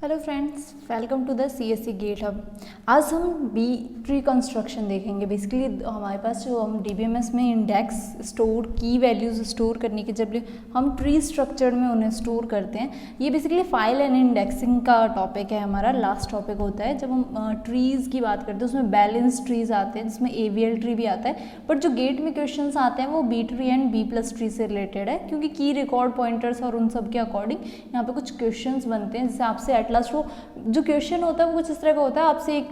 Hello friends, welcome to the CSC gate hub. आज हम B tree construction देखेंगे। Basically हमारे पास जो हम DBMS में इंडेक्स स्टोर की वैल्यूज़ स्टोर करने के जब हम ट्री स्ट्रक्चर में उन्हें स्टोर करते हैं, ये बेसिकली फाइल एंड इंडेक्सिंग का टॉपिक है। हमारा लास्ट टॉपिक होता है जब हम ट्रीज़ की बात करते हैं, उसमें बैलेंस ट्रीज आते हैं जिसमें AVL ट्री भी आता है। बट जो गेट में क्वेश्चन आते हैं वो B tree and B+ tree से रिलेटेड है, क्योंकि की रिकॉर्ड पॉइंटर्स और उन सब के अकॉर्डिंग यहाँ पे कुछ क्वेश्चन बनते हैं। जैसे आपसे लास्ट वो जो क्वेश्चन होता है वो कुछ इस तरह का होता है, आपसे एक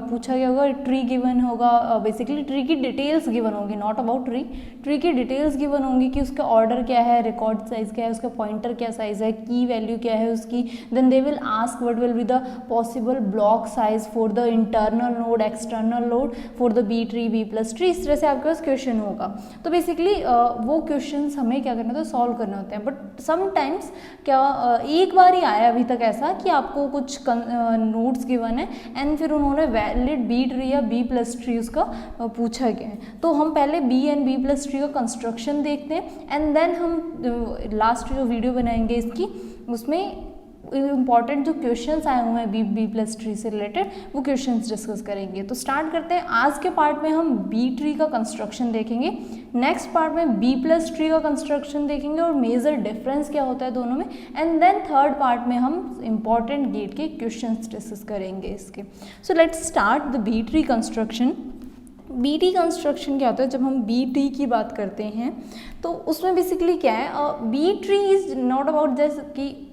पूछा गया होगा, ट्री गिवन होगा, बेसिकली ट्री की डिटेल्स गिवन होंगी, नॉट अबाउट ट्री की डिटेल्स गिवन होंगी कि उसका ऑर्डर क्या है, रिकॉर्ड साइज क्या है, उसका पॉइंटर क्या साइज है, की वैल्यू क्या है उसकी। Then they will ask what will be the possible block size for the internal node, external node for the B tree, B+ tree. इस तरह से आपके पास क्वेश्चन होगा। तो बेसिकली वो क्वेश्चन हमें क्या करना होता है, सॉल्व करने होते हैं। बट समटाइम्स क्या एक बार ही आया अभी तक ऐसा कि आपको कुछ नोट्स गिवन है एंड फिर उन्होंने वैलिड बी ट्री या B+ ट्री उसका पूछा गया है। तो हम पहले B एंड B+ ट्री का कंस्ट्रक्शन देखते हैं एंड देन हम लास्ट जो वीडियो बनाएंगे इसकी, उसमें इंपॉर्टेंट जो क्वेश्चंस आए हुए हैं B+ ट्री से रिलेटेड वो क्वेश्चंस डिस्कस करेंगे। तो स्टार्ट करते हैं। आज के पार्ट में हम बी ट्री का कंस्ट्रक्शन देखेंगे, नेक्स्ट पार्ट में B+ ट्री का कंस्ट्रक्शन देखेंगे और मेजर डिफरेंस क्या होता है दोनों में, एंड देन थर्ड पार्ट में हम इंपॉर्टेंट गेट के क्वेश्चंस डिस्कस करेंगे इसके। So let's start the B tree construction. B tree construction क्या होता है, जब हम बी ट्री की बात करते हैं तो उसमें बेसिकली क्या है, B tree is not about जैसे कि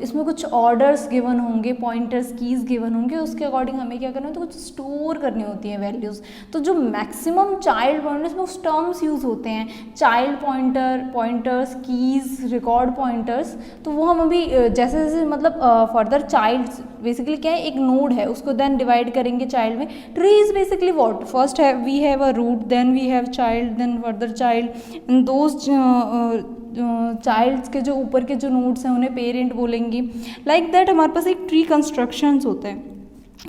इसमें कुछ ऑर्डर्स गिवन होंगे, पॉइंटर्स कीज गिवन होंगे, उसके अकॉर्डिंग हमें क्या करना है, तो कुछ स्टोर करनी होती है वैल्यूज़। तो जो मैक्सिमम चाइल्ड पॉइंटर्स में उस टर्म्स यूज़ होते हैं, child pointer, pointers, keys, record pointers. तो वो हम अभी जैसे जैसे मतलब फर्दर चाइल्ड बेसिकली क्या है, एक नोड है उसको देन डिवाइड करेंगे चाइल्ड में। Tree is basically what, first है we have a root, then we have child, then further child, and those childs के जो ऊपर के जो नोड्स हैं उन्हें पेरेंट बोलेंगे। लाइक दैट हमारे पास एक ट्री कंस्ट्रक्शंस होते हैं।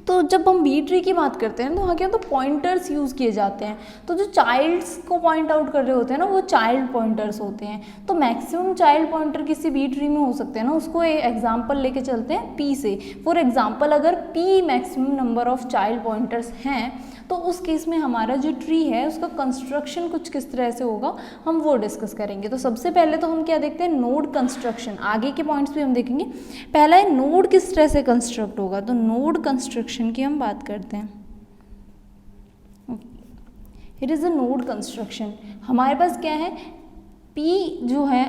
तो जब हम बी ट्री की बात करते हैं तो वहाँ क्या, तो पॉइंटर्स यूज़ किए जाते हैं। तो जो चाइल्ड्स को पॉइंट आउट कर रहे होते हैं ना, वो चाइल्ड पॉइंटर्स होते हैं। तो मैक्सिमम चाइल्ड पॉइंटर किसी बी ट्री में हो सकते हैं ना, उसको एक एग्जांपल लेके चलते हैं P से। फॉर एग्जांपल अगर P maximum number of child pointers हैं तो उस केस में हमारा जो ट्री है उसका कंस्ट्रक्शन कुछ किस तरह से होगा, हम वो डिस्कस करेंगे। तो सबसे पहले तो हम क्या देखते हैं, नोड कंस्ट्रक्शन। आगे के पॉइंट्स भी हम देखेंगे। पहला है नोड किस तरह से कंस्ट्रक्ट होगा। तो नोड कंस्ट्रक्शन की हम बात करते हैं। It is a node construction. हमारे पास क्या है, P जो है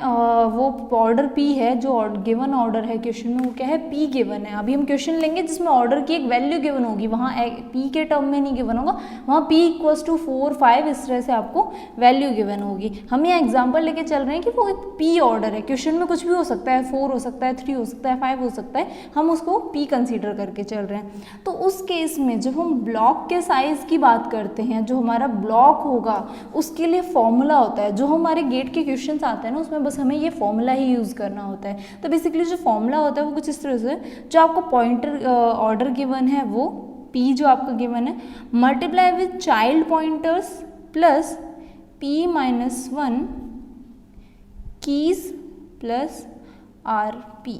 वो ऑर्डर P है, जो गिवन ऑर्डर है क्वेश्चन में वो क्या है, P गिवन है। अभी हम क्वेश्चन लेंगे जिसमें ऑर्डर की एक वैल्यू गिवन होगी, वहाँ P के टर्म में नहीं गिवन होगा, वहाँ P = 4, 5 इस तरह से आपको वैल्यू गिवन होगी। हम यहाँ एग्जांपल लेके चल रहे हैं कि वो एक P ऑर्डर है। क्वेश्चन में कुछ भी हो सकता है, 4 हो सकता है, 3 हो सकता है, 5 हो सकता है, हम उसको P कंसीडर करके चल रहे हैं। तो उस केस में जब हम ब्लॉक के साइज की बात करते हैं, जो हमारा ब्लॉक होगा उसके लिए फॉर्मूला होता है। जो हमारे गेट के क्वेश्चंस आते हैं ना, उसमें बस हमें ये फॉर्मूला ही यूज़ करना होता है। तो बेसिकली जो फॉर्मूला होता है वो कुछ इस तरह से, जो आपको पॉइंटर ऑर्डर गिवन है वो P जो आपका गिवन है, multiply with child pointers plus P-1 keys plus RP।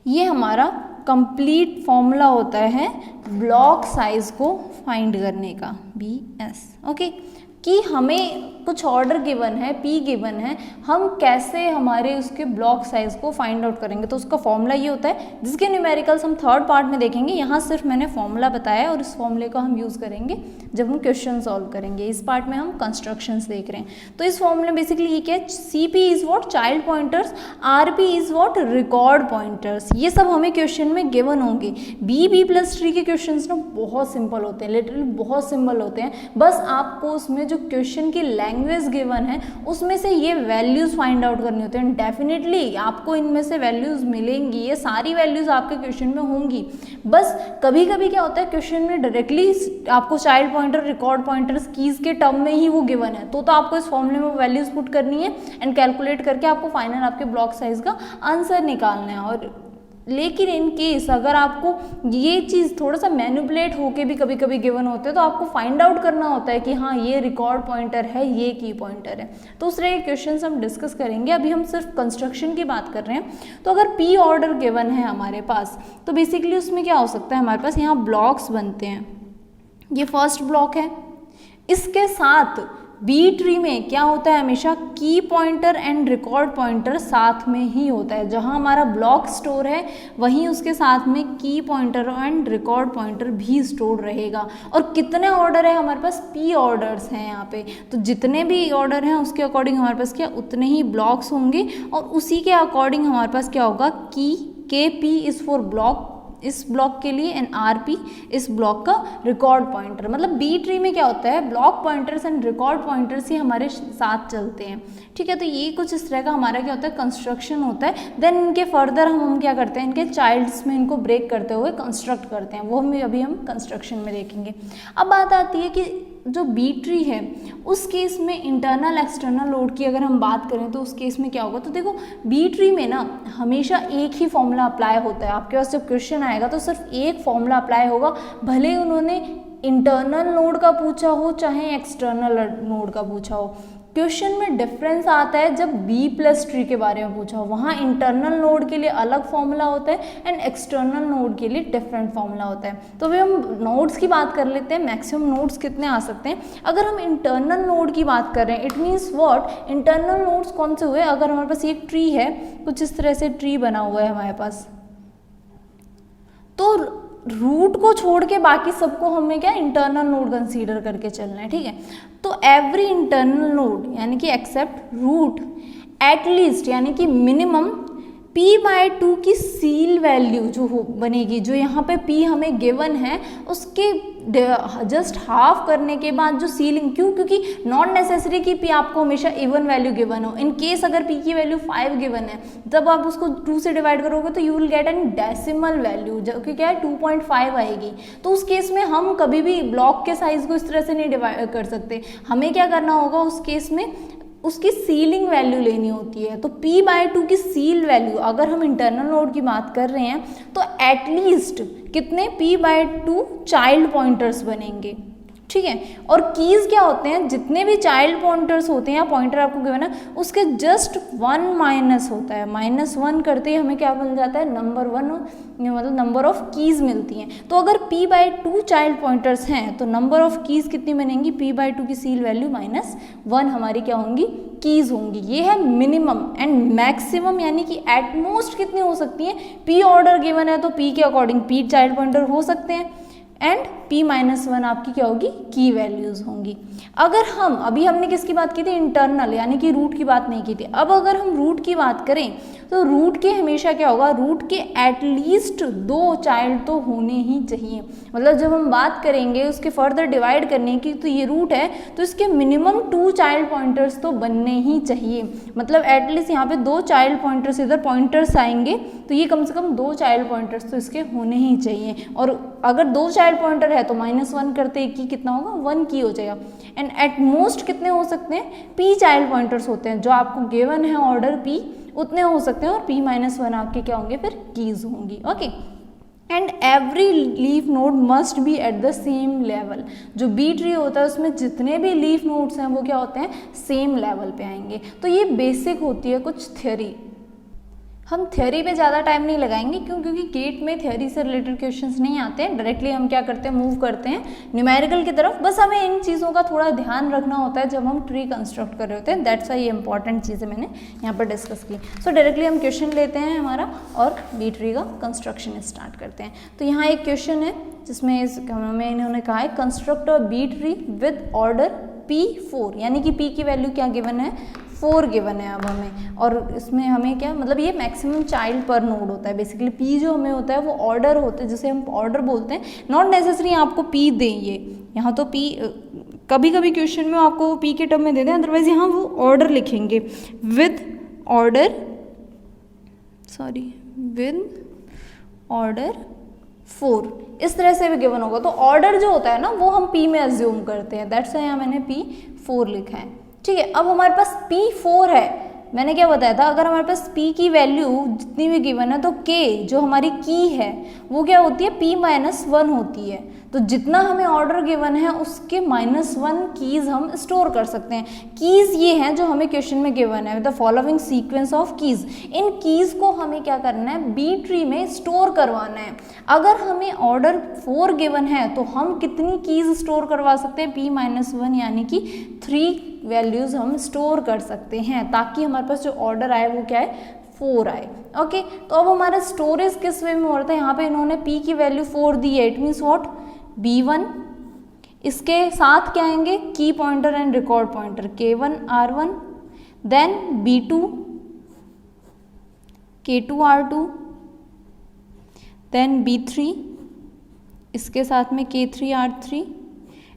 ये हमारा कंप्लीट फॉर्मूला होता है ब्लॉक साइज को फाइंड करने का, BS। ओके, कि हमें कुछ ऑर्डर गिवन है, P गिवन है, हम कैसे हमारे उसके ब्लॉक साइज को फाइंड आउट करेंगे। तो उसका फॉर्मूला ये होता है, जिसके न्यूमेरिकल्स हम थर्ड पार्ट में देखेंगे। यहाँ सिर्फ मैंने फॉर्मूला बताया और इस फॉर्मूले को हम यूज़ करेंगे जब हम क्वेश्चन सॉल्व करेंगे। इस पार्ट में हम कंस्ट्रक्शंस देख रहे हैं। तो इस फॉर्मूले बेसिकली ये क्या है, CP is what, child pointers, RP is what, record pointers. ये सब हमें क्वेश्चन में गिवन होंगे। B+ ट्री के क्वेश्चन ना बहुत सिंपल होते हैं, लिटरली बहुत सिंपल होते हैं। बस आपको उसमें जो क्वेश्चन की लैंग्वेज गिवन है उसमें से ये वैल्यूज फाइंड आउट करनी होती है। डेफिनेटली आपको इनमें से वैल्यूज मिलेंगी, ये सारी वैल्यूज आपके क्वेश्चन में होंगी। बस कभी कभी क्या होता है, क्वेश्चन में डायरेक्टली आपको child pointer, record pointers, keys के टर्म में ही वो गिवन है, तो आपको इस फॉर्मूले में वैल्यूज पुट करनी है एंड कैलकुलेट करके आपको फाइनल आपके ब्लॉक साइज का आंसर निकालना है। और लेकिन इन केस अगर आपको ये चीज़ थोड़ा सा मैनिपुलेट होके भी कभी कभी गिवन होते हैं तो आपको फाइंड आउट करना होता है कि हाँ ये रिकॉर्ड पॉइंटर है, ये की पॉइंटर है। तो उस तरह के क्वेश्चन हम डिस्कस करेंगे। अभी हम सिर्फ कंस्ट्रक्शन की बात कर रहे हैं। तो अगर पी ऑर्डर गिवन है हमारे पास तो बेसिकली उसमें क्या हो सकता है, हमारे पास यहाँ ब्लॉक्स बनते हैं। ये फर्स्ट ब्लॉक है, इसके साथ बी ट्री में क्या होता है, हमेशा की पॉइंटर एंड रिकॉर्ड पॉइंटर साथ में ही होता है। जहां हमारा ब्लॉक स्टोर है वहीं उसके साथ में की पॉइंटर एंड रिकॉर्ड पॉइंटर भी स्टोर रहेगा। और कितने ऑर्डर है हमारे पास, पी ऑर्डर्स हैं यहाँ पे। तो जितने भी ऑर्डर हैं उसके अकॉर्डिंग हमारे पास क्या उतने ही ब्लॉक्स होंगे और उसी के अकॉर्डिंग हमारे पास क्या होगा, key K P is for block इस ब्लॉक के लिए एंड आर पी इस ब्लॉक का रिकॉर्ड पॉइंटर। मतलब बी ट्री में क्या होता है, block pointers and record pointers ही हमारे साथ चलते हैं। ठीक है, तो ये कुछ इस तरह का हमारा क्या होता है, कंस्ट्रक्शन होता है। देन इनके फर्दर हम क्या करते हैं, इनके चाइल्ड्स में इनको ब्रेक करते हुए कंस्ट्रक्ट करते हैं, वो अभी हम कंस्ट्रक्शन में देखेंगे। अब बात आती है कि जो बी ट्री है उस केस में इंटरनल एक्सटर्नल लोड की अगर हम बात करें तो उस केस में क्या होगा। तो देखो बी ट्री में ना हमेशा एक ही फॉर्मूला अप्लाई होता है। आपके पास जब क्वेश्चन आएगा तो सिर्फ एक फॉर्मूला अप्लाई होगा, भले उन्होंने इंटरनल नोड का पूछा हो चाहे एक्सटर्नल नोड का पूछा हो। क्वेश्चन में डिफरेंस आता है जब बी प्लस ट्री के बारे में पूछा हो, वहाँ इंटरनल नोड के लिए अलग फॉर्मूला होता है एंड एक्सटर्नल नोड के लिए डिफरेंट फॉर्मूला होता है। तो अभी हम नोड्स की बात कर लेते हैं, मैक्सिमम नोड्स कितने आ सकते हैं। अगर हम इंटरनल नोड की बात कर रहे हैं, it means what, internal nodes कौन से हुए, अगर हमारे पास एक ट्री है, कुछ इस तरह से ट्री बना हुआ है हमारे पास, तो रूट को छोड़ के बाकी सबको हमें क्या इंटरनल नोड कंसीडर करके चलना है। ठीक है, तो एवरी इंटरनल नोड यानी कि एक्सेप्ट रूट एटलीस्ट यानी कि मिनिमम p/2 की सील वैल्यू जो बनेगी, जो यहाँ पे p हमें गिवन है उसके जस्ट हाफ करने के बाद जो सीलिंग, क्योंकि नॉट नेसेसरी कि p आपको हमेशा इवन वैल्यू गिवन हो। इन केस अगर p की वैल्यू 5 गिवन है, जब आप उसको 2 से डिवाइड करोगे तो you will get an decimal value जो कि क्या है 2.5 आएगी। तो उस केस में हम कभी भी ब्लॉक के साइज को इस तरह से नहीं डिवाइड कर सकते। हमें क्या करना होगा उस केस में, उसकी सीलिंग वैल्यू लेनी होती है। तो p/2 की सील वैल्यू अगर हम इंटरनल नोड की बात कर रहे हैं तो एटलीस्ट कितने p/2 चाइल्ड पॉइंटर्स बनेंगे। ठीक है, और कीज क्या होते हैं, जितने भी चाइल्ड पॉइंटर्स होते हैं या पॉइंटर आपको गिवन है उसके जस्ट 1 माइनस होता है, -1 करते ही हमें क्या मिल जाता है, नंबर 1, मतलब नंबर ऑफ कीज मिलती हैं। तो अगर p/2 चाइल्ड पॉइंटर्स हैं तो नंबर ऑफ कीज कितनी बनेंगी, p/2 की सील वैल्यू -1 हमारी क्या होंगी, कीज होंगी। ये है मिनिमम एंड मैक्सिमम यानी कि एटमोस्ट कितनी हो सकती हैं, p ऑर्डर गिवन है तो p के अकॉर्डिंग p चाइल्ड पॉइंटर हो सकते हैं एंड p-1 आपकी क्या होगी, की वैल्यूज होंगी। अगर हम अभी हमने किसकी बात की थी, इंटरनल यानी कि रूट की बात नहीं की थी। अब अगर हम रूट की बात करें तो रूट के हमेशा क्या होगा, रूट के एटलीस्ट 2 चाइल्ड तो होने ही चाहिए। मतलब जब हम बात करेंगे उसके फर्दर डिवाइड करने की, तो ये रूट है तो इसके मिनिमम 2 चाइल्ड पॉइंटर्स तो बनने ही चाहिए। मतलब एटलीस्ट यहाँ पे 2 चाइल्ड पॉइंटर्स, इधर पॉइंटर्स आएंगे तो ये कम से कम 2 चाइल्ड पॉइंटर्स तो इसके होने ही चाहिए। और अगर 2 चाइल्ड पॉइंटर है तो -1 करते एक की कितना होगा, 1 की हो जाएगा। एंड एट मोस्ट कितने हो सकते हैं, p चाइल्ड पॉइंटर्स होते हैं, जो आपको गिवन है ऑर्डर p उतने हो सकते हैं और p-1 आपके क्या होंगे, फिर कीज होंगी। Okay, and every leaf node must be at the same level. जो बी ट्री होता है उसमें जितने भी लीफ नोड्स हैं वो क्या होते हैं, सेम लेवल पे आएंगे। तो ये बेसिक होती है कुछ थ्योरी। हम थ्योरी पे ज़्यादा टाइम नहीं लगाएंगे क्योंकि गेट में थ्योरी से रिलेटेड क्वेश्चंस नहीं आते हैं। डायरेक्टली हम क्या करते हैं, मूव करते हैं न्यूमेरिकल की तरफ। बस हमें इन चीज़ों का थोड़ा ध्यान रखना होता है जब हम ट्री कंस्ट्रक्ट कर रहे होते हैं। दैट्स वाई ये इंपॉर्टेंट चीज़ें मैंने यहाँ पर डिस्कस की। सो डायरेक्टली हम क्वेश्चन लेते हैं हमारा और बी ट्री का कंस्ट्रक्शन स्टार्ट करते हैं। तो यहाँ एक क्वेश्चन है जिसमें हमें इन्होंने कहा है construct a B tree with order p4, यानी कि p की वैल्यू क्या गिवन है, 4 गिवन है अब हमें। और इसमें हमें क्या मतलब, ये मैक्सिमम चाइल्ड पर नोड होता है। बेसिकली p जो हमें होता है वो ऑर्डर होता है, जिसे हम ऑर्डर बोलते हैं। नॉट नेसेसरी आपको p दें, ये यहाँ तो p कभी कभी क्वेश्चन में आपको p के टर्म में दे दें, अदरवाइज यहाँ वो ऑर्डर लिखेंगे विद ऑर्डर, विद ऑर्डर 4, इस तरह से भी गिवन होगा। तो ऑर्डर जो होता है ना वो हम p में अज्यूम करते हैं, दैट्स वाई यहाँ मैंने p4 लिखा है। ठीक है, अब हमारे पास p4 है मैंने क्या बताया था, अगर हमारे पास p की वैल्यू जितनी भी गिवन है तो k जो हमारी की है वो क्या होती है, p-1 होती है। तो जितना हमें ऑर्डर गिवन है उसके -1 कीज़ हम स्टोर कर सकते हैं। कीज़ ये हैं जो हमें क्वेश्चन में गिवन है, the following sequence of keys. In keys को हमें क्या करना है, बी ट्री में स्टोर करवाना है। अगर हमें ऑर्डर 4 गिवन है तो हम कितनी कीज़ स्टोर करवा सकते हैं, p-1 यानी कि 3 वैल्यूज़ हम स्टोर कर सकते हैं, ताकि हमारे पास जो ऑर्डर आए वो क्या है, 4 आए। ओके, तो अब हमारा स्टोरेज किस वे में हो रहा था, यहाँ पे इन्होंने p की वैल्यू 4 दी है, इट मीन्स व्हाट, b1, इसके साथ क्या आएंगे, key pointer and record pointer k1 r1, then b2 k2 r2, then b3, इसके साथ में k3 r3,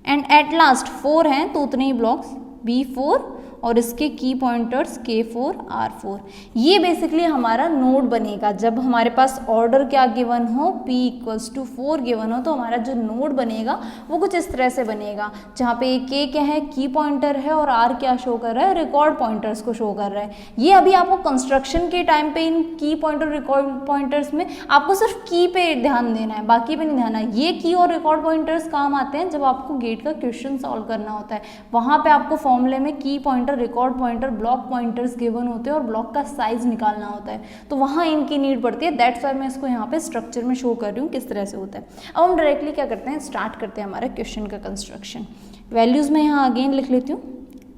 and at last 4 हैं तो उतने ही ब्लॉक्स b4 और इसके की पॉइंटर्स k4 r4। ये बेसिकली हमारा नोड बनेगा। जब हमारे पास ऑर्डर क्या गिवन हो, p=4 गिवन हो, तो हमारा जो नोड बनेगा वो कुछ इस तरह से बनेगा, जहाँ पे k क्या है, की पॉइंटर है, और r क्या शो कर रहा है, रिकॉर्ड पॉइंटर्स को शो कर रहा है। ये अभी आपको कंस्ट्रक्शन के टाइम पे इन की पॉइंटर रिकॉर्ड पॉइंटर्स में आपको सिर्फ की पे ध्यान देना है, बाकी पे नहीं ध्यान है। ये की और रिकॉर्ड पॉइंटर्स काम आते हैं जब आपको गेट का क्वेश्चन सॉल्व करना होता है, वहाँ पे आपको फॉर्मूले में की pointer, record pointer, block pointers given होते हैं और ब्लॉक का साइज निकालना होता है, तो वहाँ इनकी नीड पड़ती है। दैट्स व्हाई मैं इसको यहाँ पे स्ट्रक्चर में शो कर रही हूँ किस तरह से होता है। अब हम डायरेक्टली क्या करते हैं, स्टार्ट करते हैं हमारा क्वेश्चन का कंस्ट्रक्शन। वैल्यूज़ में यहाँ अगेन लिख लेती हूँ,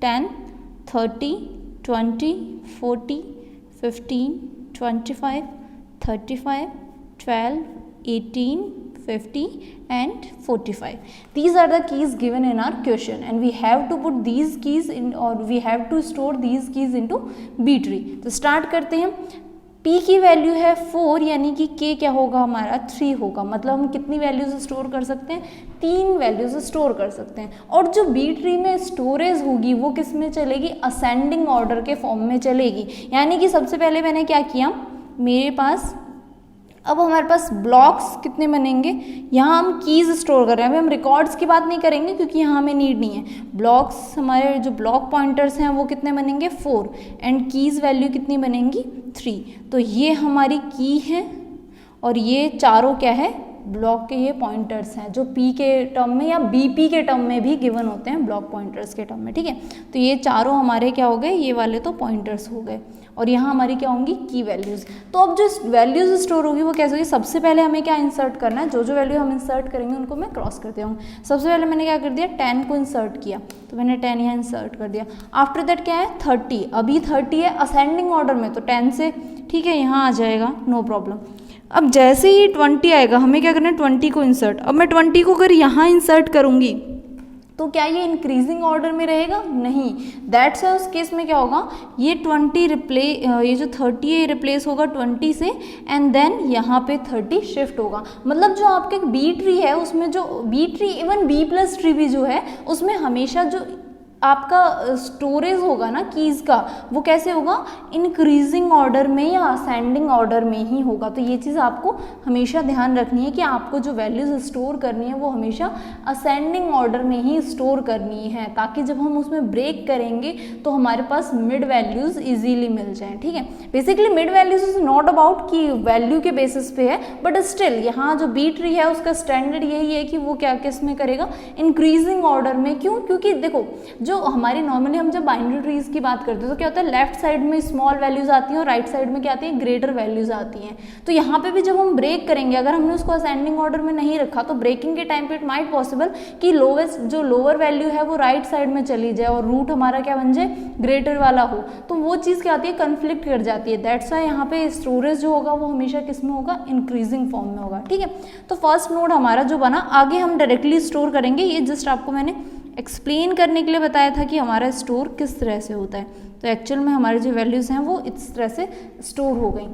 10, 30, 20, 40, 15, 25, 35, 12, 18, 50 and 45. These are the keys given in our question and we have to put these keys in, or we have to store these keys into B tree. तो start करते हैं। P की value है 4, यानी कि K क्या होगा हमारा, 3 होगा। मतलब हम कितनी वैल्यूज स्टोर कर सकते हैं, 3 वैल्यूज स्टोर कर सकते हैं। और जो बी ट्री में स्टोरेज होगी वो किस में चलेगी, असेंडिंग ऑर्डर के फॉर्म में चलेगी। यानी कि सबसे पहले मैंने क्या किया, मेरे पास अब हमारे पास ब्लॉक्स कितने बनेंगे, यहाँ हम कीज़ स्टोर कर रहे हैं। अभी हम रिकॉर्ड्स की बात नहीं करेंगे क्योंकि यहाँ हमें नीड नहीं है। ब्लॉक्स, हमारे जो ब्लॉक पॉइंटर्स हैं वो कितने बनेंगे, 4, एंड कीज़ वैल्यू कितनी बनेंगी, 3। तो ये हमारी की है और ये चारों क्या है, ब्लॉक के ये पॉइंटर्स हैं जो P के टर्म में या BP के टर्म में भी गिवन होते हैं, ब्लॉक पॉइंटर्स के टर्म में, ठीक है। तो ये चारों हमारे क्या हो गए, ये वाले तो पॉइंटर्स हो गए, और यहाँ हमारी क्या होंगी, की वैल्यूज़। तो अब जो वैल्यूज़ स्टोर होगी वो कैसे होगी, सबसे पहले हमें क्या इंसर्ट करना है, जो वैल्यू हम इंसर्ट करेंगे उनको मैं क्रॉस करते हूँ। सबसे पहले मैंने क्या कर दिया, 10 को इंसर्ट किया, तो मैंने 10 यहाँ इंसर्ट कर दिया। आफ्टर दैट क्या है, 30, अभी 30 है असेंडिंग ऑर्डर में, तो 10 से ठीक है यहाँ आ जाएगा, नो प्रॉब्लम। अब जैसे ही 20 आएगा हमें क्या करना है, 20 को इंसर्ट। अब मैं 20 को अगर यहाँ इंसर्ट करूँगी तो क्या ये इंक्रीजिंग ऑर्डर में रहेगा, नहीं। दैट्स वाई उस केस में क्या होगा, ये 20 ये जो 30 है रिप्लेस होगा 20 से, एंड देन यहाँ पे 30 शिफ्ट होगा। मतलब जो आपके बी ट्री है उसमें जो B tree, even B plus tree भी जो है उसमें हमेशा जो आपका स्टोरेज होगा ना कीज़ का, वो कैसे होगा, इंक्रीजिंग ऑर्डर में या असेंडिंग ऑर्डर में ही होगा। तो ये चीज़ आपको हमेशा ध्यान रखनी है कि आपको जो वैल्यूज स्टोर करनी है वो हमेशा असेंडिंग ऑर्डर में ही स्टोर करनी है, ताकि जब हम उसमें ब्रेक करेंगे तो हमारे पास मिड वैल्यूज इजीली मिल जाएं, ठीक है। Basically mid values is not about कि वैल्यू के बेसिस पे है, बट स्टिल यहाँ जो बी ट्री है उसका स्टैंडर्ड यही है कि वो क्या किस में करेगा, इंक्रीजिंग ऑर्डर में। क्यों, क्योंकि देखो जो हमारी नॉर्मली हम जब बाइनरी ट्रीज की बात करते हैं तो क्या होता है, लेफ्ट साइड में स्मॉल वैल्यूज आती हैं और राइट साइड में क्या आती है, ग्रेटर वैल्यूज आती हैं। तो यहाँ पे भी जब हम ब्रेक करेंगे, अगर हमने उसको असेंडिंग ऑर्डर में नहीं रखा तो ब्रेकिंग के टाइम पे इट माइट पॉसिबल कि लोवेस्ट जो लोअर वैल्यू है वो राइट साइड में चली जाए और रूट हमारा क्या बन जाए, ग्रेटर वाला हो, तो वो चीज़ क्या आती है, कन्फ्लिक्ट कर जाती है। दैट्स वाई यहाँ पे स्टोरेज जो होगा वो हमेशा किस में होगा, इंक्रीजिंग फॉर्म में होगा, ठीक है। तो फर्स्ट नोड हमारा जो बना, आगे हम डायरेक्टली स्टोर करेंगे। ये जस्ट आपको मैंने एक्सप्लेन करने के लिए बताया था कि हमारा स्टोर किस तरह से होता है। तो एक्चुअल में हमारी जो वैल्यूज़ हैं वो इस तरह से स्टोर हो गई।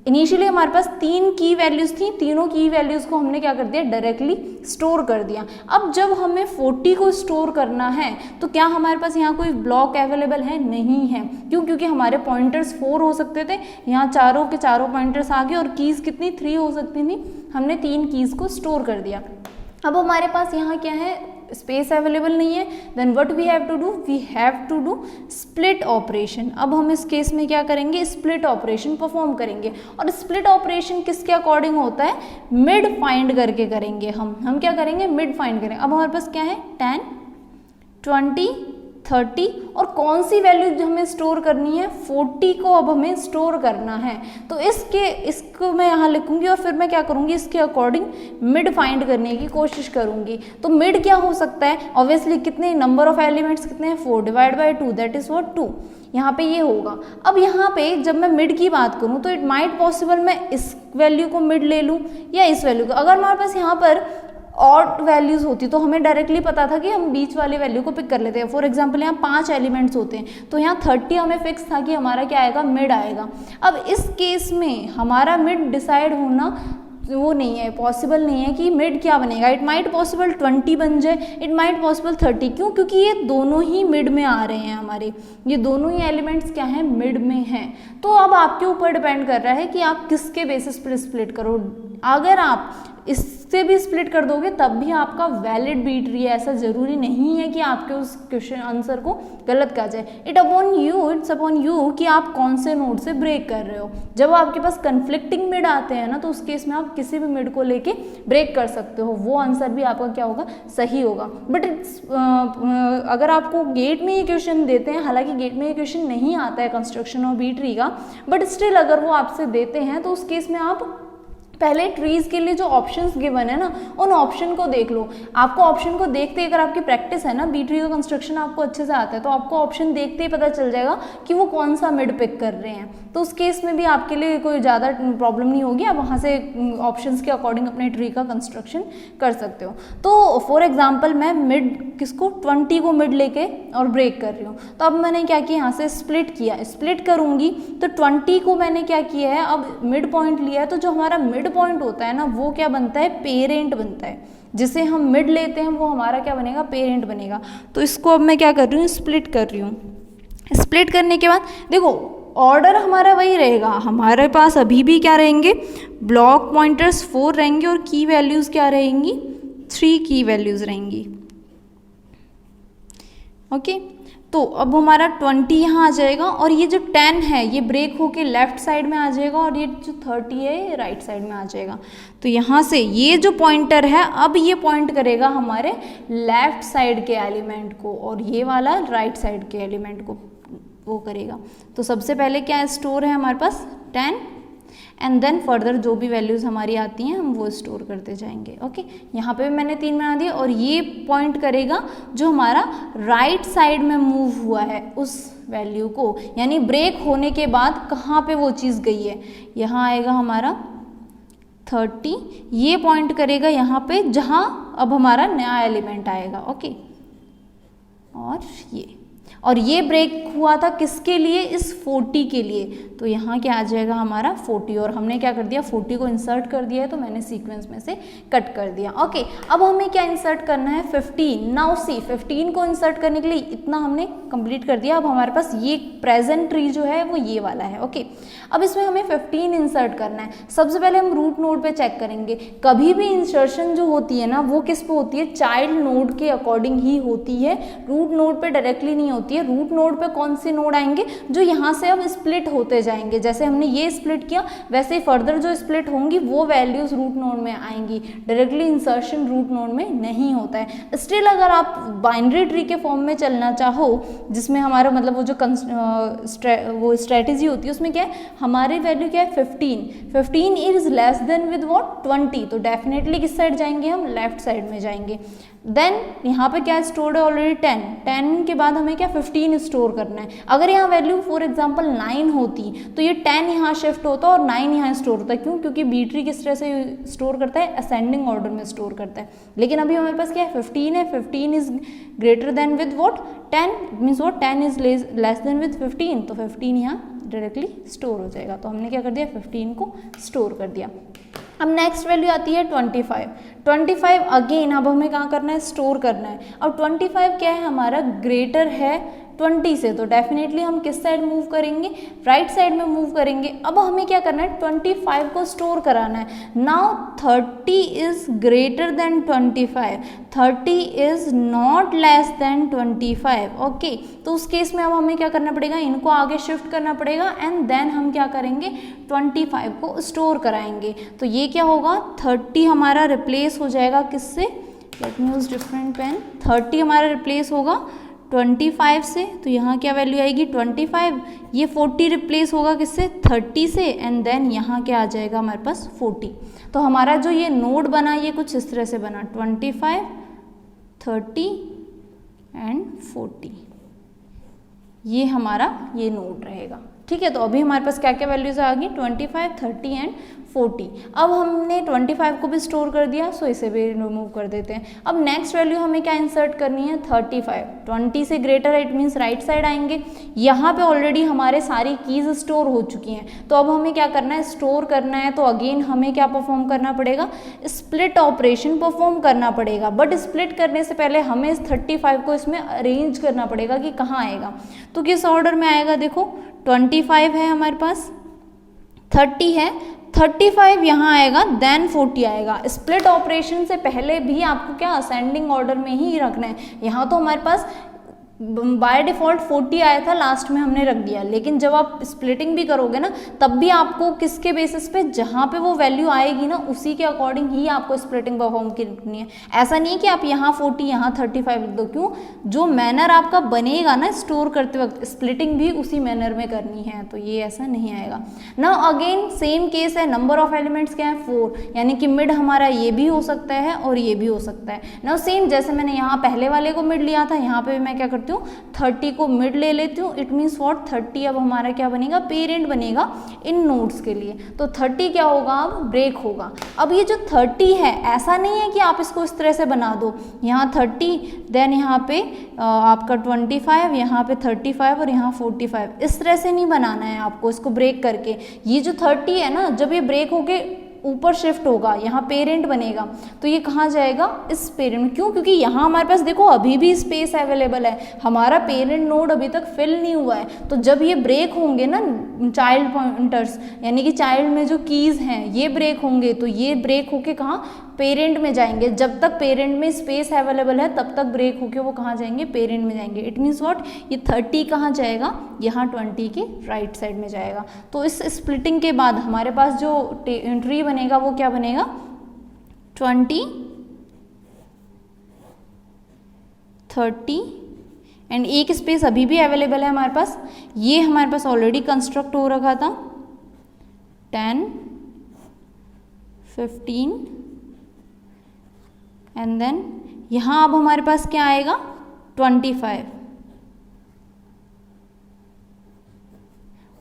इनिशियली हमारे पास 3 की वैल्यूज़ थी, तीनों की वैल्यूज़ को हमने क्या कर दिया, डायरेक्टली स्टोर कर दिया। अब जब हमें 40 को स्टोर करना है तो क्या हमारे पास यहाँ कोई ब्लॉक अवेलेबल है, नहीं है। क्यों, क्योंकि हमारे पॉइंटर्स 4 हो सकते थे, यहाँ चारों के चारों पॉइंटर्स आ गए और कीज़ कितनी 3 हो सकती थी, हमने 3 कीज़ को स्टोर कर दिया। अब हमारे पास यहाँ क्या है, स्पेस अवेलेबल नहीं है, then what we have to do, we have to do split operation. अब हम इस केस में क्या करेंगे, स्प्लिट ऑपरेशन परफॉर्म करेंगे। और स्प्लिट ऑपरेशन किसके अकॉर्डिंग होता है, मिड फाइंड करके करेंगे। हम क्या करेंगे, मिड फाइंड करेंगे। अब हमारे पास क्या है 10, 20, 30 और कौन सी वैल्यू हमें स्टोर करनी है, 40 को अब हमें स्टोर करना है। तो इसको मैं यहाँ लिखूंगी और फिर मैं क्या करूँगी, इसके अकॉर्डिंग मिड फाइंड करने की कोशिश करूँगी। तो मिड क्या हो सकता है, ऑब्वियसली कितने नंबर ऑफ एलिमेंट्स कितने हैं, 4 divide by 2 that is what 2। यहाँ पे ये होगा। अब यहाँ पे जब मैं मिड की बात करूँ तो इट माइट पॉसिबल मैं इस वैल्यू को मिड ले लूँ या इस वैल्यू को। अगर हमारे पास यहाँ पर ऑड वैल्यूज होती तो हमें डायरेक्टली पता था कि हम बीच वाली वैल्यू को पिक कर लेते हैं। फॉर एग्जांपल यहाँ 5 एलिमेंट्स होते हैं तो यहाँ 30 हमें फिक्स था कि हमारा क्या आएगा, मिड आएगा। अब इस केस में हमारा मिड डिसाइड होना वो नहीं है, पॉसिबल नहीं है कि मिड क्या बनेगा। इट माइट पॉसिबल 20 बन जाए, इट माइट पॉसिबल 30। क्यों, क्योंकि ये दोनों ही मिड में आ रहे हैं, हमारे ये दोनों ही एलिमेंट्स क्या हैं, मिड में हैं। तो अब आपके ऊपर डिपेंड कर रहा है कि आप किसके बेसिस पर स्प्लिट करो। अगर आप इससे भी स्प्लिट कर दोगे तब भी आपका वैलिड बी ट्री है। ऐसा जरूरी नहीं है कि आपके उस क्वेश्चन आंसर को गलत कहा जाए। इट्स अपॉन यू कि आप कौन से नोड से ब्रेक कर रहे हो। जब आपके पास कन्फ्लिक्टिंग मिड आते हैं ना तो उस केस में आप किसी भी मिड को लेके ब्रेक कर सकते हो, वो आंसर भी आपका क्या होगा, सही होगा। बट अगर आपको गेट में ये क्वेश्चन देते हैं, हालांकि गेट में ये क्वेश्चन नहीं आता है कंस्ट्रक्शन ऑफ बी ट्री का, बट स्टिल अगर वो आपसे देते हैं तो उस केस में आप पहले ट्रीज के लिए जो ऑप्शंस गिवन है ना, उन ऑप्शन को देख लो। आपको ऑप्शन को देखते ही, अगर आपकी प्रैक्टिस है ना, बी ट्री का कंस्ट्रक्शन आपको अच्छे से आता है, तो आपको ऑप्शन देखते ही पता चल जाएगा कि वो कौन सा मिड पिक कर रहे हैं। तो उस केस में भी आपके लिए कोई ज़्यादा प्रॉब्लम नहीं होगी, आप वहाँ से ऑप्शंस के अकॉर्डिंग अपने ट्री का कंस्ट्रक्शन कर सकते हो। तो फॉर एग्जाम्पल मैं मिड किसको 20 को मिड लेके और ब्रेक कर रही हूँ, तो अब मैंने क्या किया, यहाँ से स्प्लिट किया। स्प्लिट करूँगी तो 20 को मैंने क्या किया है, अब मिड पॉइंट लिया है, तो जो हमारा मिड पॉइंट होता है ना वो क्या बनता है, पेरेंट बनता है। जिसे हम मिड लेते हैं वो हमारा क्या बनेगा, पेरेंट बनेगा। तो इसको अब मैं क्या कर रही हूँ, स्प्लिट कर रही हूँ। स्प्लिट करने के बाद देखो ऑर्डर हमारा वही रहेगा, हमारे पास अभी भी क्या रहेंगे, ब्लॉक पॉइंटर्स 4 रहेंगे और की वैल्यूज क्या रहेंगी, 3 की वैल्यूज रहेंगी। ओके, तो अब हमारा 20 यहाँ आ जाएगा और ये जो 10 है ये ब्रेक होके लेफ्ट साइड में आ जाएगा और ये जो 30 है ये राइट साइड में आ जाएगा। तो यहाँ से ये जो पॉइंटर है अब ये पॉइंट करेगा हमारे लेफ्ट साइड के एलिमेंट को और ये वाला राइट साइड के एलिमेंट को वो करेगा। तो सबसे पहले क्या स्टोर है हमारे पास 10 एंड देन फर्दर जो भी वैल्यूज़ हमारी आती हैं हम वो स्टोर करते जाएंगे। ओके, यहाँ पे भी मैंने 3 बना दिया और ये पॉइंट करेगा जो हमारा राइट साइड में मूव हुआ है उस वैल्यू को, यानी ब्रेक होने के बाद कहाँ पे वो चीज़ गई है, यहाँ आएगा हमारा 30, ये पॉइंट करेगा यहाँ पे जहाँ अब हमारा नया एलिमेंट आएगा। ओके, और ये ब्रेक हुआ था किसके लिए, इस 40 के लिए। तो यहाँ क्या आ जाएगा हमारा 40 और हमने क्या कर दिया 40 को इंसर्ट कर दिया है तो मैंने सीक्वेंस में से कट कर दिया। ओके, अब हमें क्या इंसर्ट करना है 15। नाउ सी 15 को इंसर्ट करने के लिए इतना हमने कंप्लीट कर दिया। अब हमारे पास ये प्रेजेंट ट्री जो है वो ये वाला है। ओके, अब इसमें हमें 15 इंसर्ट करना है। सबसे पहले हम रूट नोड पे चेक करेंगे। कभी भी इंसर्शन जो होती है ना वो किस पे होती है, चाइल्ड नोड के अकॉर्डिंग ही होती है, रूट नोड पे डायरेक्टली नहीं होती है। रूट नोड पे कौन से नोड आएंगे, जो यहाँ से अब स्प्लिट होते जाएंगे। जैसे हमने ये स्प्लिट किया वैसे ही फर्दर जो स्प्लिट होंगी वो वैल्यूज रूट नोड में आएंगी। डायरेक्टली इंसर्शन रूट नोड में नहीं होता है। स्टिल अगर आप बाइनरी ट्री के फॉर्म में चलना चाहो जिसमें हमारा मतलब वो जो वो स्ट्रेटेजी होती है उसमें क्या है, हमारी वैल्यू क्या है 15 is less than with what 20, तो डेफिनेटली किस साइड जाएंगे हम, लेफ्ट साइड में जाएंगे। देन यहाँ पे क्या स्टोर्ड है ऑलरेडी 10 के बाद हमें क्या 15 स्टोर करना है। अगर यहाँ वैल्यू फॉर एग्जांपल 9 होती तो ये 10 यहाँ शिफ्ट होता और 9 यहाँ स्टोर होता। क्यों, क्योंकि बी ट्री किस तरह से स्टोर करता है, असेंडिंग ऑर्डर में स्टोर करता है। लेकिन अभी हमारे पास क्या है 15 है, 15 is greater than with what 10, means what 10 is less than with 15, तो 15 यहाँ डायरेक्टली स्टोर हो जाएगा। तो हमने क्या कर दिया 15 को स्टोर कर दिया। अब नेक्स्ट वैल्यू आती है 25 अगेन अब हमें कहाँ करना है, स्टोर करना है। अब 25 क्या है हमारा, ग्रेटर है 20 से, तो डेफिनेटली हम किस साइड मूव करेंगे, राइट साइड में मूव करेंगे। अब हमें क्या करना है, 25 को स्टोर कराना है। Now 30 is greater than 25, 30 is not less than 25। Okay, तो उस केस में अब हमें क्या करना पड़ेगा, इनको आगे शिफ्ट करना पड़ेगा एंड देन हम क्या करेंगे, 25 को स्टोर कराएंगे। तो ये क्या होगा, 30 हमारा रिप्लेस हो जाएगा किससे, let me use different pen, 30 हमारा रिप्लेस होगा 25 से, तो यहाँ क्या वैल्यू आएगी 25, ये 40 रिप्लेस होगा किससे, 30 से, एंड देन यहाँ क्या आ जाएगा हमारे पास 40। तो हमारा जो ये नोड बना ये कुछ इस तरह से बना, 25, 30 एंड 40, ये हमारा ये नोड रहेगा। ठीक है, तो अभी हमारे पास क्या क्या वैल्यूज आ गई, 25, 30 एंड 40। अब हमने 25 को भी स्टोर कर दिया, सो इसे भी रिमूव कर देते हैं। अब नेक्स्ट वैल्यू हमें क्या इंसर्ट करनी है, 35, 20 से ग्रेटर है, इट मीन्स राइट साइड आएंगे। यहाँ पे ऑलरेडी हमारे सारी कीज स्टोर हो चुकी हैं, तो अब हमें क्या करना है, स्टोर करना है। तो अगेन हमें क्या परफॉर्म करना पड़ेगा, स्प्लिट ऑपरेशन परफॉर्म करना पड़ेगा। बट स्प्लिट करने से पहले हमें इस 35 को इसमें अरेंज करना पड़ेगा कि कहाँ आएगा, तो किस ऑर्डर में आएगा, देखो 25 है हमारे पास, 30 है, 35 यहाँ आएगा, देन 40 आएगा। स्प्लिट ऑपरेशन से पहले भी आपको क्या असेंडिंग ऑर्डर में ही रखना है। यहाँ तो हमारे पास बाय डिफ़ॉल्ट 40 आया था, लास्ट में हमने रख दिया, लेकिन जब आप स्प्लिटिंग भी करोगे ना तब भी आपको किसके बेसिस पे, जहाँ पे वो वैल्यू आएगी ना उसी के अकॉर्डिंग ही आपको स्प्लिटिंग परफॉर्म करनी है। ऐसा नहीं कि आप यहाँ 40 यहाँ 35 लिख दो, क्यों, जो मैनर आपका बनेगा ना स्टोर करते वक्त, स्प्लिटिंग भी उसी मैनर में करनी है, तो ये ऐसा नहीं आएगा। नाउ अगेन सेम केस है, नंबर ऑफ एलिमेंट्स क्या है 4, यानी कि मिड हमारा ये भी हो सकता है और ये भी हो सकता है। नाउ सेम जैसे मैंने यहाँ पहले वाले को मिड लिया था, यहाँ पे भी मैं क्या करती हूँ 30 को मिड ले लेती हूँ। इट मीन्स व्हाट, 30 अब हमारा क्या बनेगा, पेरेंट बनेगा इन नोड्स के लिए। तो 30 क्या होगा, अब ब्रेक होगा। अब ये जो 30 है, ऐसा नहीं है कि आप इसको इस तरह से बना दो, यहाँ 30 देन यहाँ पे आपका 25, यहाँ पे 35 और यहाँ 45, इस तरह से नहीं बनाना है आपको इसको ब्रेक करके। ये जो 30 है ना, जब ये ब्रेक होके ऊपर शिफ्ट होगा, यहाँ पेरेंट बनेगा, तो ये कहाँ जाएगा, इस पेरेंट में। क्यों, क्योंकि यहाँ हमारे पास देखो अभी भी स्पेस अवेलेबल है, हमारा पेरेंट नोड अभी तक फिल नहीं हुआ है। तो जब ये ब्रेक होंगे ना चाइल्ड पॉइंटर्स, यानी कि चाइल्ड में जो कीज हैं ये ब्रेक होंगे, तो ये ब्रेक होके कहाँ, पेरेंट में जाएंगे। जब तक पेरेंट में स्पेस अवेलेबल है तब तक ब्रेक होके वो कहाँ जाएंगे, पेरेंट में जाएंगे। इट मीन्स व्हाट, ये 30 कहाँ जाएगा, यहाँ 20 के राइट साइड में जाएगा। तो इस स्प्लिटिंग के बाद हमारे पास जो ट्री बनेगा वो क्या बनेगा, 20, 30 एंड एक स्पेस अभी भी अवेलेबल है हमारे पास, ये हमारे पास ऑलरेडी कंस्ट्रक्ट हो रखा था, 10, 15 एंड देन यहाँ अब हमारे पास क्या आएगा, 25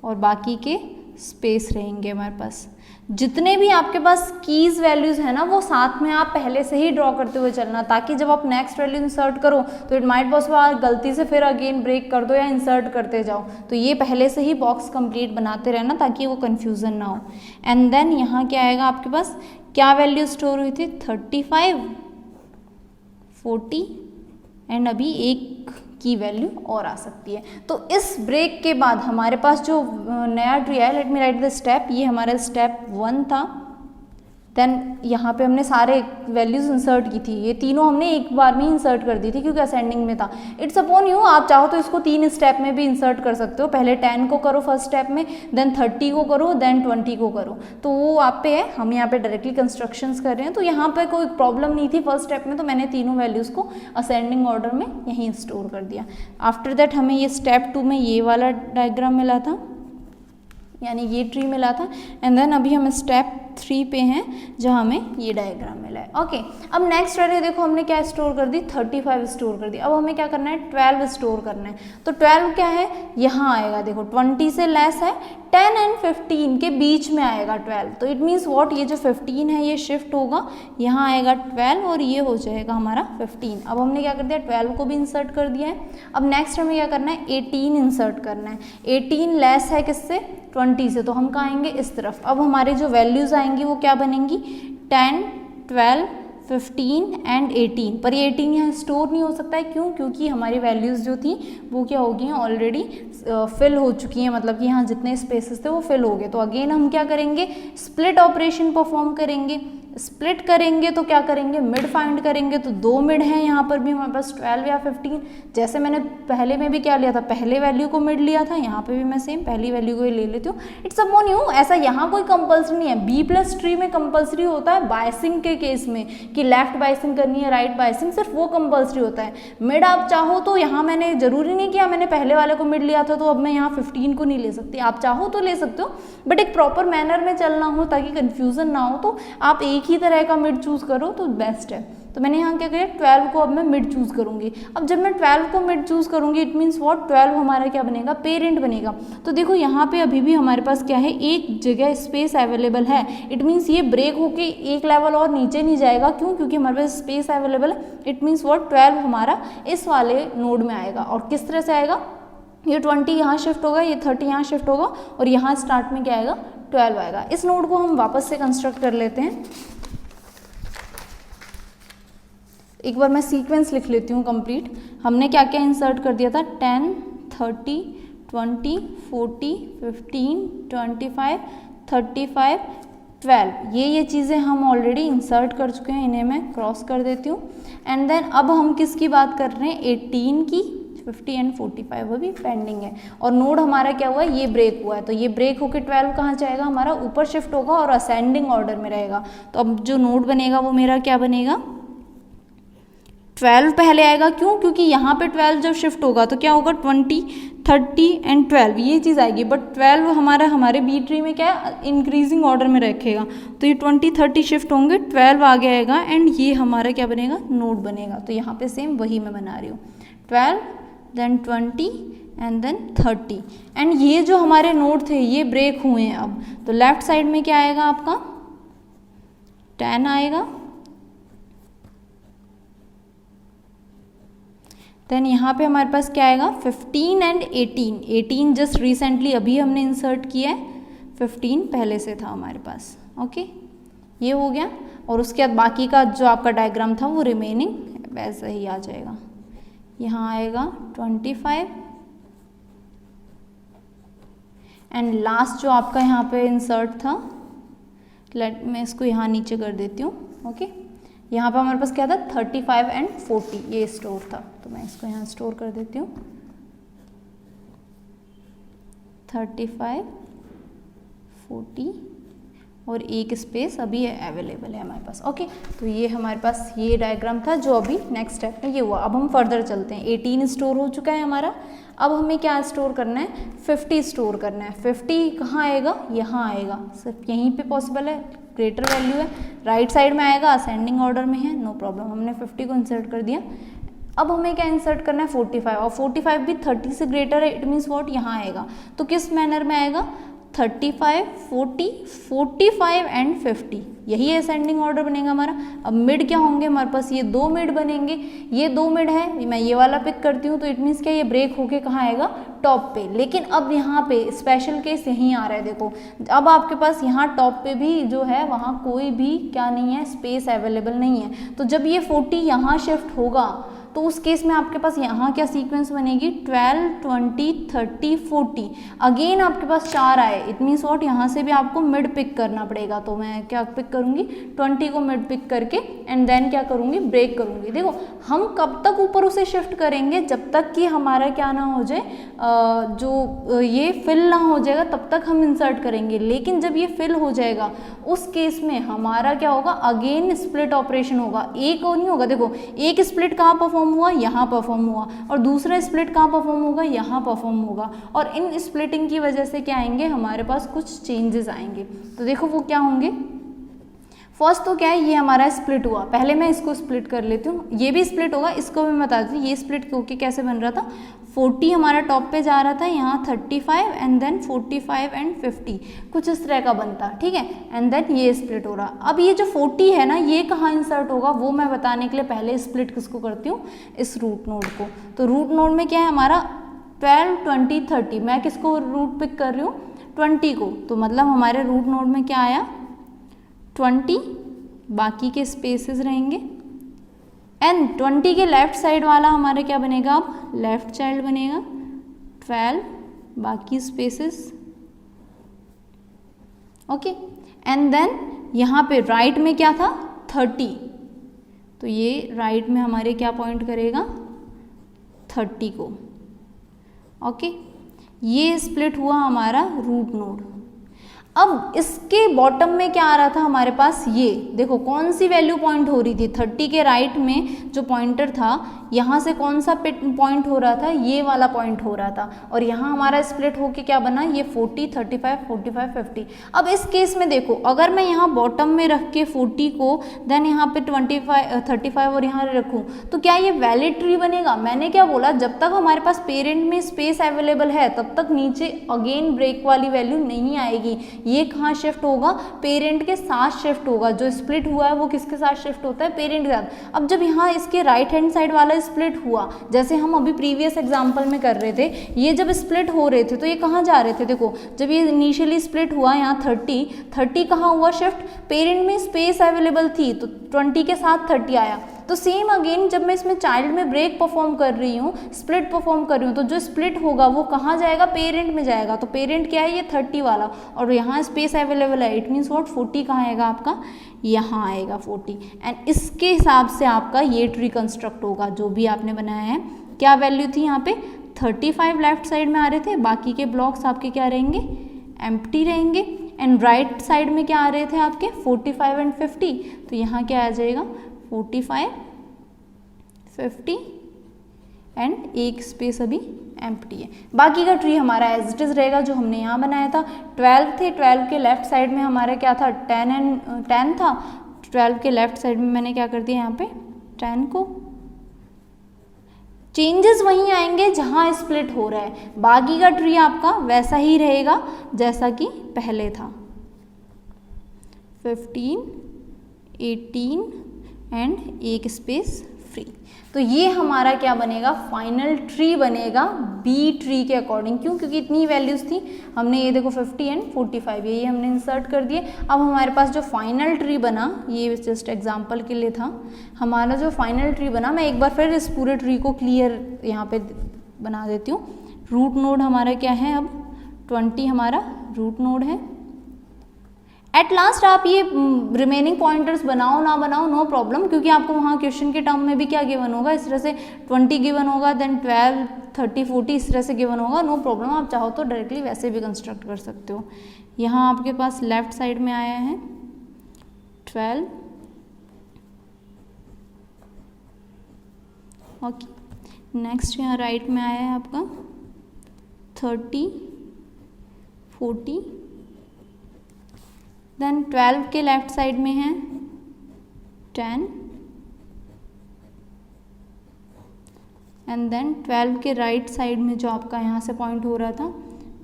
और बाकी के स्पेस रहेंगे हमारे पास। जितने भी आपके पास कीज वैल्यूज है ना वो साथ में आप पहले से ही ड्रॉ करते हुए चलना, ताकि जब आप नेक्स्ट वैल्यू इंसर्ट करो तो इट माइट पॉसिबल आप गलती से फिर अगेन ब्रेक कर दो या इंसर्ट करते जाओ। तो ये पहले से ही बॉक्स कंप्लीट बनाते रहना ताकि वो कन्फ्यूजन ना हो। एंड देन यहाँ क्या आएगा आपके पास, क्या वैल्यू स्टोर हुई थी, 35, 40 एंड अभी एक की वैल्यू और आ सकती है। तो इस ब्रेक के बाद हमारे पास जो नया ट्री है, let me right the step, ये हमारा स्टेप 1 था। देन यहाँ पे हमने सारे वैल्यूज इंसर्ट की थी, ये तीनों हमने एक बार में इंसर्ट कर दी थी क्योंकि असेंडिंग में था। इट्स अपॉन यू, आप चाहो तो इसको 3 स्टेप में भी इंसर्ट कर सकते हो। पहले 10 को करो फर्स्ट स्टेप में, देन 30 को करो, देन 20 को करो, तो वो आप पे है। हम यहाँ पे डायरेक्टली कंस्ट्रक्शंस कर रहे हैं, तो यहाँ पे कोई प्रॉब्लम नहीं थी फर्स्ट स्टेप में, तो मैंने तीनों वैल्यूज़ को असेंडिंग ऑर्डर में यहीं स्टोर कर दिया। आफ्टर दैट हमें ये स्टेप 2 में ये वाला डायग्राम मिला था, यानी ये ट्री मिला था। एंड देन अभी हम स्टेप 3 पे हैं जहाँ हमें ये डायग्राम मिला है। ओके, अब नेक्स्ट वाले देखो हमने क्या स्टोर कर दी, 35 स्टोर कर दी। अब हमें क्या करना है, 12 स्टोर करना है। तो 12 क्या है, यहाँ आएगा, देखो 20 से लेस है, 10 एंड 15 के बीच में आएगा 12। तो इट मीन्स व्हाट, ये जो 15 है ये शिफ्ट होगा, यहाँ आएगा 12 और ये हो जाएगा हमारा 15। अब हमने क्या कर दिया, 12 को भी इंसर्ट कर दिया है। अब नेक्स्ट हमें क्या करना है, 18 इंसर्ट करना है। 18 लेस है किससे, 20 से, तो हम कहाँ आएंगे, इस तरफ। अब हमारे जो वैल्यूज़ आएंगी वो क्या बनेंगी, 10, 12, 15 एंड 18, पर ये 18 यहाँ स्टोर नहीं हो सकता है, क्यों? क्योंकि हमारी वैल्यूज़ जो थी वो क्या हो गई हैं, ऑलरेडी फिल हो चुकी हैं, मतलब कि यहाँ जितने स्पेसेस थे वो फिल हो गए। तो अगेन हम क्या करेंगे, स्प्लिट ऑपरेशन परफॉर्म करेंगे। स्प्लिट करेंगे तो क्या करेंगे, मिड फाइंड करेंगे। तो 2 मिड हैं यहाँ पर भी हमारे पास 12 या 15, जैसे मैंने पहले में भी क्या लिया था, पहले वैल्यू को मिड लिया था, यहाँ पे भी मैं सेम पहली वैल्यू को ही ले लेती हूँ। इट्स अपॉन यू, ऐसा यहाँ कोई कंपल्सरी नहीं है। बी प्लस ट्री में कंपल्सरी होता है बायसिंग के केस में कि लेफ्ट बायसिंग करनी है, राइट बायसिंग, सिर्फ वो कंपल्सरी होता है। मिड आप चाहो तो यहाँ मैंने जरूरी नहीं किया, मैंने पहले वाले को मिड लिया था तो अब मैं यहाँ 15 को नहीं ले सकती, आप चाहो तो ले सकते हो, बट एक प्रॉपर मैनर में चलना हो ताकि कन्फ्यूजन ना हो, तो आप एक ही तरह का मिड चूज करो तो बेस्ट है। तो मैंने यहाँ क्या किया, 12 को अब मैं मिड चूज करूंगी। अब जब मैं 12 को मिड चूज करूंगी, इट मीन्स व्हाट, 12 हमारा क्या बनेगा, पेरेंट बनेगा। तो देखो यहाँ पे अभी भी हमारे पास क्या है, एक जगह स्पेस अवेलेबल है। इट मीन्स ये ब्रेक होके एक लेवल और नीचे नहीं जाएगा, क्यों? क्योंकि हमारे पास स्पेस अवेलेबल है। इट मीन्स व्हाट, 12 हमारा इस वाले नोड में आएगा। और किस तरह से आएगा, ये 20 यहाँ शिफ्ट होगा, ये 30 यहाँ शिफ्ट होगा, और यहाँ स्टार्ट में क्या आएगा, 12 आएगा। इस नोड को हम वापस से कंस्ट्रक्ट कर लेते हैं। एक बार मैं सीक्वेंस लिख लेती हूँ कंप्लीट। हमने क्या क्या इंसर्ट कर दिया था, 10, 30, 20, 40, 15, 25, 35, 12, ये चीज़ें हम ऑलरेडी इंसर्ट कर चुके हैं, इन्हें मैं क्रॉस कर देती हूँ। एंड देन अब हम किसकी बात कर रहे हैं, 18 की, 50 एंड 45 वो भी पेंडिंग है। और नोड हमारा क्या हुआ है, ये ब्रेक हुआ है। तो ये ब्रेक होकर 12 कहाँ जाएगा, हमारा ऊपर शिफ्ट होगा और असेंडिंग ऑर्डर में रहेगा। तो अब जो नोड बनेगा वो मेरा क्या बनेगा, 12 पहले आएगा, क्यों? क्योंकि यहाँ पे 12 जब शिफ्ट होगा तो क्या होगा, 20, 30 एंड 12 ये चीज़ आएगी। बट 12 हमारे बी ट्री में क्या है, इंक्रीजिंग ऑर्डर में रखेगा। तो ये 20, 30 शिफ्ट होंगे, 12 आगे आएगा, एंड ये हमारा क्या बनेगा, नोड बनेगा। तो यहाँ पे सेम वही मैं बना रही हूँ, 12 देन 20 एंड देन 30। एंड ये जो हमारे नोड थे ये ब्रेक हुए हैं अब। तो लेफ्ट साइड में क्या आएगा आपका, 10 आएगा। देन यहाँ पे हमारे पास क्या आएगा, 15 एंड 18। 18 जस्ट रिसेंटली अभी हमने इंसर्ट किया है, 15 पहले से था हमारे पास। ओके, ये हो गया। और उसके बाद बाकी का जो आपका डायग्राम था वो रिमेनिंग वैसा ही आ जाएगा। यहाँ आएगा 25 एंड लास्ट जो आपका यहाँ पे इंसर्ट था, मैं इसको यहाँ नीचे कर देती हूँ। ओके, यहाँ पे हमारे पास क्या था, 35 एंड 40 ये स्टोर था। तो मैं इसको यहाँ स्टोर कर देती हूँ, 35, 40 और एक स्पेस अभी अवेलेबल है हमारे पास। ओके, तो ये हमारे पास ये डायग्राम था जो अभी नेक्स्ट स्टेप में ये हुआ। अब हम फर्दर चलते हैं। 18 स्टोर हो चुका है हमारा। अब हमें क्या स्टोर करना है, 50 स्टोर करना है। 50 कहाँ आएगा, यहाँ आएगा, सिर्फ यहीं पे पॉसिबल है, ग्रेटर वैल्यू है, राइट साइड में आएगा, असेंडिंग ऑर्डर में है, नो प्रॉब्लम। हमने 50 को इंसर्ट कर दिया। अब हमें क्या इंसर्ट करना है, 45, और 45 भी 30 से ग्रेटर है। इट मीन्स व्हाट, यहाँ आएगा। तो किस मैनर में आएगा, 35, 40, 45 एंड 50, यही असेंडिंग ऑर्डर बनेगा हमारा। अब मिड क्या होंगे हमारे पास, ये 2 मिड बनेंगे। ये 2 मिड है, मैं ये वाला पिक करती हूँ, तो इट मीन्स क्या, ये ब्रेक होके कहाँ आएगा, टॉप पे। लेकिन अब यहाँ पे स्पेशल केस यहीं आ रहा है, देखो अब आपके पास यहाँ टॉप पे भी जो है वहाँ कोई भी क्या नहीं है, स्पेस अवेलेबल नहीं है। तो जब ये 40 यहाँ शिफ्ट होगा तो उस केस में आपके पास यहाँ क्या सीक्वेंस बनेगी, 12, 20, 30, 40। अगेन आपके पास 4 आए, इट मीन्स व्हाट, यहाँ से भी आपको मिड पिक करना पड़ेगा। तो मैं क्या पिक करूँगी, 20 को मिड पिक करके एंड देन क्या करूँगी, ब्रेक करूँगी। देखो हम कब तक ऊपर उसे शिफ्ट करेंगे, जब तक कि हमारा क्या ना हो जाए, जो ये फिल ना हो जाएगा तब तक हम इंसर्ट करेंगे। लेकिन जब ये फिल हो जाएगा उस केस में हमारा क्या होगा, अगेन स्प्लिट ऑपरेशन होगा। एक और नहीं होगा, देखो एक स्प्लिट कहाँ परफॉर्म हुआ, यहाँ परफॉर्म हुआ, और दूसरा स्प्लिट कहाँ परफॉर्म होगा, यहाँ परफॉर्म होगा। और इन स्प्लिटिंग की वजह से क्या आएंगे, हमारे पास कुछ चेंजेस आएंगे। तो देखो वो क्या होंगे। फर्स्ट तो क्या है, ये हमारा स्प्लिट हुआ, पहले मैं इसको स्प्लिट कर लेती हूँ, ये भी स्प्लिट होगा, इसको भी मैं बता देती हूँ। ये स्प्लिट होके कैसे बन रहा था, 40 हमारा टॉप पे जा रहा था, यहाँ 35 एंड देन 45 एंड 50 कुछ इस तरह का बनता, ठीक है। एंड देन ये स्प्लिट हो रहा। अब ये जो 40 है ना, ये कहाँ इंसर्ट होगा वो मैं बताने के लिए पहले स्प्लिट किसको करती हूँ, इस रूट नोड को। तो रूट नोड में क्या है हमारा 12, 20, 30, मैं किसको रूट पिक कर रही हूँ, 20 को। तो मतलब हमारे रूट नोड में क्या आया, 20 बाकी के स्पेसेस रहेंगे। एंड 20 के लेफ्ट साइड वाला हमारा क्या बनेगा, अब लेफ्ट चाइल्ड बनेगा। 12 बाकी स्पेसेस, ओके। एंड देन यहाँ पे राइट में क्या था 30, तो ये राइट में हमारे क्या पॉइंट करेगा 30 को, ओके। ये स्प्लिट हुआ हमारा रूट नोड। अब इसके बॉटम में क्या आ रहा था हमारे पास, ये देखो कौन सी वैल्यू पॉइंट हो रही थी 30 के राइट में जो पॉइंटर था, यहाँ से कौन सा पॉइंट हो रहा था, ये वाला पॉइंट हो रहा था। और यहाँ हमारा स्प्लिट होके क्या बना, ये 40, 35, 45, 50। अब इस केस में देखो, अगर मैं यहाँ बॉटम में रख के 40 को देन यहाँ पे 25, 35 और यहाँ रखूँ तो क्या ये वैलिड ट्री बनेगा। मैंने क्या बोला, जब तक हमारे पास पेरेंट में स्पेस अवेलेबल है तब तक नीचे अगेन ब्रेक वाली वैल्यू नहीं आएगी। ये कहाँ शिफ्ट होगा, पेरेंट के साथ शिफ्ट होगा। जो स्प्लिट हुआ है वो किसके साथ शिफ्ट होता है, पेरेंट के साथ। अब जब यहाँ इसके राइट हैंड साइड वाला स्प्लिट हुआ, जैसे हम अभी प्रीवियस एग्जांपल में कर रहे थे, ये जब स्प्लिट हो रहे थे तो ये कहाँ जा रहे थे, देखो जब ये इनिशियली स्प्लिट हुआ यहाँ 30 कहाँ हुआ शिफ्ट, पेरेंट में स्पेस अवेलेबल थी तो 20 के साथ 30 आया। तो सेम अगेन जब मैं इसमें चाइल्ड में ब्रेक परफॉर्म कर रही हूँ, स्प्लिट परफॉर्म कर रही हूँ, तो जो स्प्लिट होगा वो कहाँ जाएगा, पेरेंट में जाएगा। तो पेरेंट क्या है, ये 30 वाला, और यहाँ स्पेस अवेलेबल है, इट मीन्स व्हाट 40 कहाँ आएगा आपका, यहाँ आएगा 40। एंड इसके हिसाब से आपका ये ट्री कंस्ट्रक्ट होगा जो भी आपने बनाया है। क्या वैल्यू थी यहाँ पे 35 लेफ्ट साइड में आ रहे थे, बाकी के ब्लॉक्स आपके क्या रहेंगे, एम्प्टी रहेंगे। एंड राइट साइड में क्या आ रहे थे आपके 45 एंड 50, तो यहाँ क्या आ जाएगा 45, 50 एंड एक स्पेस अभी एम्प्टी है। बाकी का ट्री हमारा एज इट इज रहेगा जो हमने यहाँ बनाया था। 12 थे, 12 के लेफ्ट साइड में हमारा क्या था 10 था। 12 के लेफ्ट साइड में मैंने क्या कर दिया यहाँ पे 10 को, चेंजेस वहीं आएंगे जहाँ स्प्लिट हो रहा है। बाकी का ट्री आपका वैसा ही रहेगा जैसा कि पहले था, 15, 18 एंड एक स्पेस फ्री। तो ये हमारा क्या बनेगा, फाइनल ट्री बनेगा बी ट्री के अकॉर्डिंग। क्यों, क्योंकि इतनी वैल्यूज थी, हमने ये देखो 50 एंड 45 यही हमने इंसर्ट कर दिए। अब हमारे पास जो फाइनल ट्री बना, ये जस्ट एग्जांपल के लिए था, हमारा जो फाइनल ट्री बना, मैं एक बार फिर इस पूरे ट्री को क्लियर यहाँ पे बना देती हूँ। रूट नोड हमारा क्या है, अब 20 हमारा रूट नोड है। एट लास्ट आप ये रिमेनिंग पॉइंटर्स बनाओ ना बनाओ नो प्रॉब्लम, क्योंकि आपको वहाँ क्वेश्चन के टर्म में भी क्या गिवन होगा, इस तरह से 20 गिवन होगा, देन 12, 30, 40 इस तरह से गिवन होगा, नो प्रॉब्लम। आप चाहो तो डायरेक्टली वैसे भी कंस्ट्रक्ट कर सकते हो। यहाँ आपके पास लेफ्ट साइड में आया है 12, ओके। नेक्स्ट यहाँ राइट में आया है आपका 30, 40, देन 12 के लेफ्ट साइड में है 10 एंड देन 12 के राइट साइड में जो आपका यहाँ से पॉइंट हो रहा था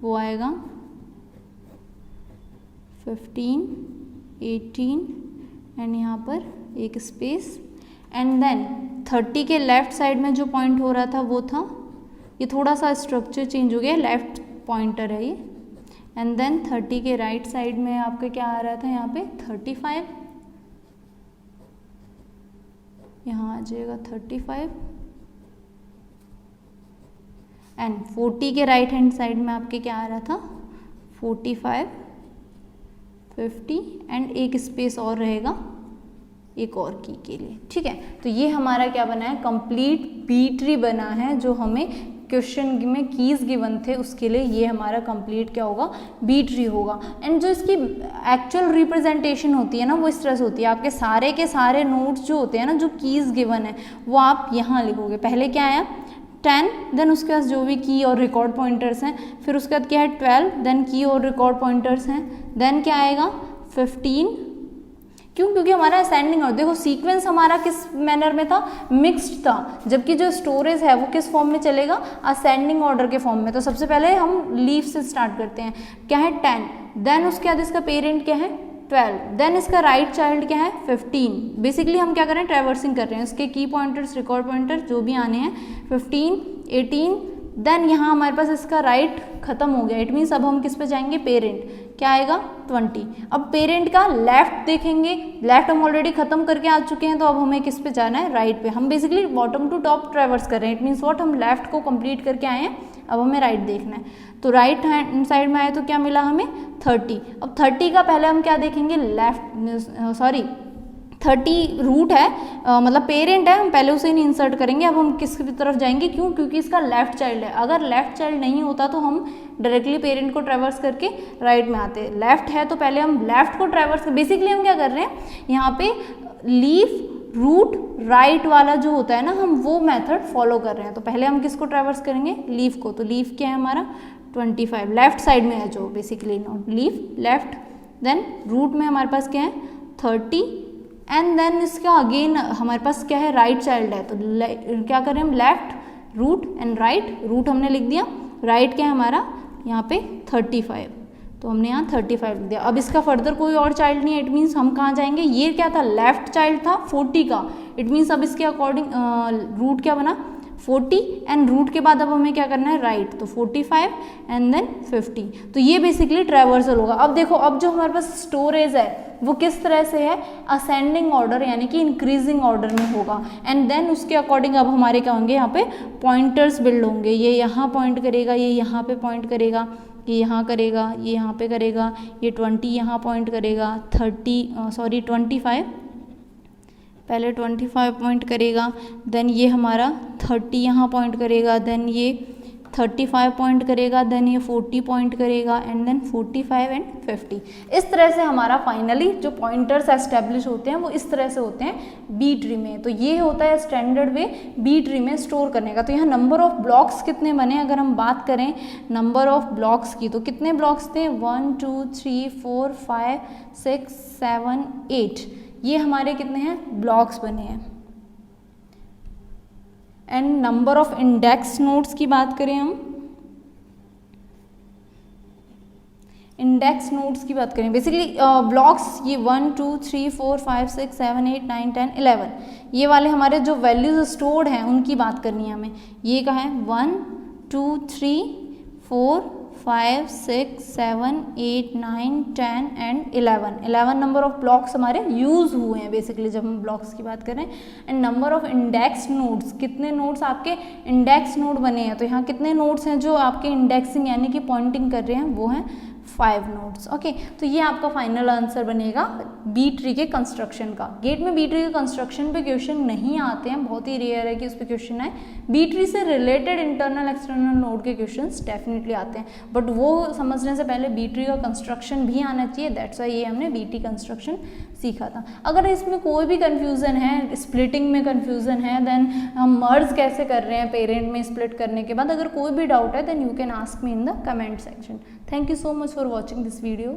वो आएगा 15, 18 एंड यहाँ पर एक स्पेस। एंड देन 30 के लेफ्ट साइड में जो पॉइंट हो रहा था वो था, ये थोड़ा सा स्ट्रक्चर चेंज हो गया, लेफ्ट पॉइंटर है ये। एंड देन 30 के राइट साइड में आपका क्या आ रहा था यहाँ पे 35, यहाँ आ जाएगा 35 एंड 40 के राइट हैंड साइड में आपके क्या आ रहा था 45, 50 एंड एक स्पेस और रहेगा एक और की के लिए, ठीक है। तो ये हमारा क्या बना है, कंप्लीट बी ट्री बना है, जो हमें क्वेश्चन में कीज गिवन थे उसके लिए ये हमारा कंप्लीट क्या होगा, बी ट्री होगा। एंड जो इसकी एक्चुअल रिप्रेजेंटेशन होती है ना वो इस तरह से होती है, आपके सारे के सारे नोट्स जो होते हैं ना, जो कीज गिवन है वो आप यहाँ लिखोगे। पहले क्या आया 10, देन उसके बाद जो भी की और रिकॉर्ड पॉइंटर्स हैं, फिर उसके बाद क्या है 12, देन की और रिकॉर्ड पॉइंटर्स हैं, देन क्या आएगा 15। क्यों, क्योंकि हमारा असेंडिंग और देखो सीक्वेंस हमारा किस मैनर में था, मिक्स्ड था, जबकि जो स्टोरेज है वो किस फॉर्म में चलेगा, असेंडिंग ऑर्डर के फॉर्म में। तो सबसे पहले हम लीफ से स्टार्ट करते हैं, क्या है 10, देन उसके बाद इसका पेरेंट क्या है 12, देन इसका राइट चाइल्ड क्या है 15। बेसिकली हम क्या कर रहे हैं, ट्रैवर्सिंग कर रहे हैं, इसके की पॉइंटर्स रिकॉर्ड पॉइंटर्स जो भी आने हैं 15, 18, देन यहाँ हमारे पास इसका राइट खत्म हो गया, इट मीन्स अब हम किस पे जाएंगे, पेरेंट, क्या आएगा 20। अब पेरेंट का लेफ्ट देखेंगे, लेफ्ट हम ऑलरेडी खत्म करके आ चुके हैं, तो अब हमें किस पे जाना है, राइट पे। हम basically bottom to top traverse कर रहे हैं, इट मीन्स व्हाट, हम लेफ्ट को कंप्लीट करके आए हैं, अब हमें राइट देखना है। तो राइट हैंड साइड में आए तो क्या मिला हमें 30। अब 30 का पहले हम क्या देखेंगे, लेफ्ट 30 रूट है, मतलब पेरेंट है, हम पहले उसे नहीं इंसर्ट करेंगे। अब हम किसकी तरफ जाएंगे, क्यों, क्योंकि इसका लेफ्ट चाइल्ड है। अगर लेफ्ट चाइल्ड नहीं होता तो हम डायरेक्टली पेरेंट को ट्रैवर्स करके राइट में आते। लेफ्ट है तो पहले हम लेफ्ट को ट्रैवर्स, बेसिकली हम क्या कर रहे हैं यहाँ पे, लीफ रूट राइट वाला जो होता है ना, हम वो मेथड फॉलो कर रहे हैं। तो पहले हम किसको ट्रैवर्स करेंगे, लीफ को। तो लीफ क्या है हमारा 25, लेफ्ट साइड में है जो, basically not leaf left. Then root में हमारे पास क्या है 30, एंड देन इसका अगेन हमारे पास क्या है, राइट चाइल्ड है। तो क्या करें हम, left root and right, root हमने लिख दिया, राइट क्या है हमारा यहाँ पे 35, तो हमने यहाँ 35 लिख दिया। अब इसका फर्दर कोई और चाइल्ड नहीं है, इट मीन्स हम कहाँ जाएंगे, ये क्या था, लेफ्ट चाइल्ड था 40 का, इट मीन्स अब इसके अकॉर्डिंग रूट क्या बना 40, एंड रूट के बाद अब हमें क्या करना है, राइट। तो 45 एंड देन 50। तो ये बेसिकली ट्रैवर्सल होगा। अब देखो, अब जो हमारे पास स्टोरेज है वो किस तरह से है, असेंडिंग ऑर्डर यानी कि इंक्रीजिंग ऑर्डर में होगा, एंड देन उसके अकॉर्डिंग अब हमारे क्या होंगे, यहाँ पे पॉइंटर्स बिल्ड होंगे। ये यहाँ पॉइंट करेगा, ये यहाँ पे पॉइंट करेगा, ये यहाँ करेगा, ये यहाँ पे करेगा, ये 20 यहाँ पॉइंट करेगा, 25 पहले 25 पॉइंट करेगा, देन ये हमारा 30 यहाँ पॉइंट करेगा, देन ये 35 पॉइंट करेगा, देन ये 40 पॉइंट करेगा, एंड देन 45 एंड 50। इस तरह से हमारा फाइनली जो पॉइंटर्स एस्टेब्लिश होते हैं वो इस तरह से होते हैं बी ट्री में। तो ये होता है स्टैंडर्ड वे बी ट्री में स्टोर करने का। तो यहाँ नंबर ऑफ ब्लॉक्स कितने बने, अगर हम बात करें नंबर ऑफ ब्लॉक्स की, तो कितने ब्लॉक्स थे, 1 2 3 4 5 6 7 8, ये हमारे कितने हैं, ब्लॉक्स बने हैं। And number of index nodes की बात करें हम, इंडेक्स नोड्स की बात करें, बेसिकली ब्लॉक्स ये 1 2 3 4 5 6 7 8 9 10 11, ये वाले हमारे जो वैल्यूज स्टोर्ड हैं उनकी बात करनी है हमें। ये कहाँ है, 1 2 3 4 5 6 7 8 9 10 एंड 11 नंबर ऑफ ब्लॉक्स हमारे यूज़ हुए हैं बेसिकली जब हम ब्लॉक्स की बात करें। And number of index nodes, कितने नोड्स आपके इंडेक्स नोड बने हैं, तो यहाँ कितने नोड्स हैं जो आपके इंडेक्सिंग यानी कि पॉइंटिंग कर रहे हैं, वो हैं 5 नोड्स। ओके, तो ये आपका फाइनल आंसर बनेगा बी ट्री के कंस्ट्रक्शन का। गेट में बी ट्री के कंस्ट्रक्शन पे क्वेश्चन नहीं आते हैं, बहुत ही रेयर है कि उस पर क्वेश्चन आए। बी ट्री से रिलेटेड इंटरनल एक्सटर्नल नोड के क्वेश्चंस डेफिनेटली आते हैं, बट वो समझने से पहले बी ट्री का कंस्ट्रक्शन भी आना चाहिए। दैट्स वाई ये हमने बी ट्री कंस्ट्रक्शन सीखा था। अगर इसमें कोई भी कन्फ्यूज़न है, स्प्लिटिंग में कन्फ्यूज़न है, देन हम मर्ज कैसे कर रहे हैं पेरेंट में स्प्लिट करने के बाद, अगर कोई भी डाउट है then you can ask me in the comment section. Thank you so much for watching this video.